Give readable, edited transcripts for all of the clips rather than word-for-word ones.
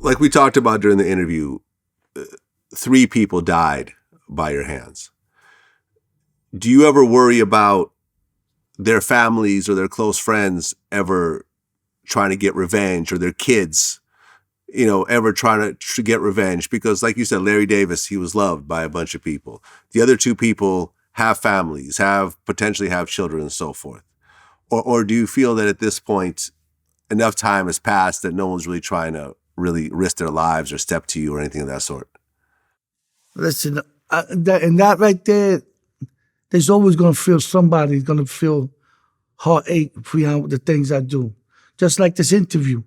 like we talked about during the interview, 3 people died by your hands. Do you ever worry about their families or their close friends ever trying to get revenge, or their kids, ever trying to get revenge? Because like you said, Larry Davis, he was loved by a bunch of people. The other 2 people have families, potentially have children and so forth. Or do you feel that at this point, enough time has passed that no one's really trying to really risk their lives or step to you or anything of that sort? Listen, that right there, there's always going to feel somebody's going to feel heartache behind the things I do. Just like this interview.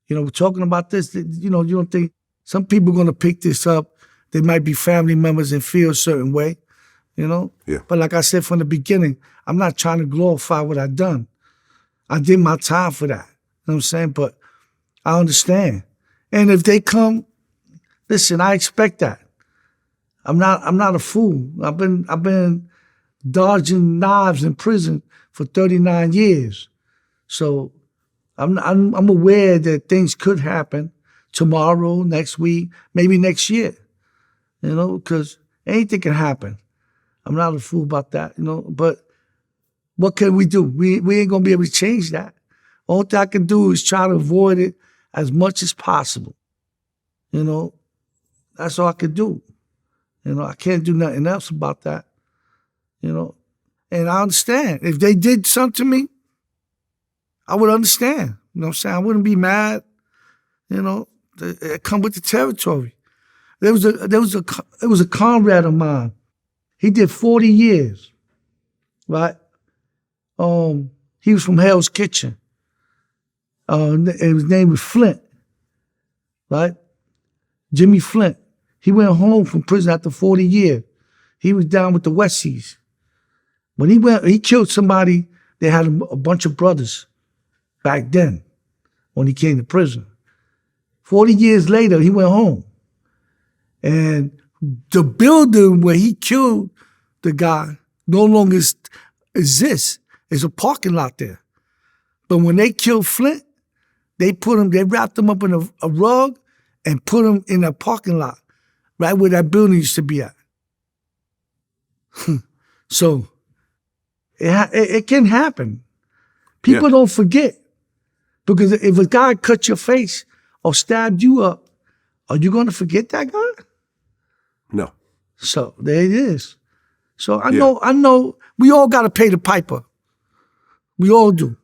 We're talking about this, you don't think some people are going to pick this up. They might be family members and feel a certain way, Yeah. But like I said from the beginning, I'm not trying to glorify what I've done. I did my time for that. You know what I'm saying? But I understand. And if they come, listen, I expect that. I'm not a fool. I've been dodging knives in prison for 39 years. So I'm aware that things could happen tomorrow, next week, maybe next year, because anything can happen. I'm not a fool about that, but what can we do? We ain't going to be able to change that. All thing I can do is try to avoid it as much as possible. That's all I can do. I can't do nothing else about that, And I understand. If they did something to me, I would understand. You know what I'm saying? I wouldn't be mad. It come with the territory. There was a comrade of mine. He did 40 years, right? He was from Hell's Kitchen. And his name was Flint, right? Jimmy Flint. He went home from prison after 40 years. He was down with the Westies. When he killed somebody, they had a bunch of brothers back then when he came to prison. 40 years later, he went home. And the building where he killed the guy no longer exists. There's a parking lot there. But when they killed Flint, they wrapped him up in a rug and put him in a parking lot, right where that building used to be at. So it can happen. People don't forget. Because if a guy cut your face or stabbed you up, are you going to forget that guy? No. So there it is. So I know we all got to pay the piper. We all do.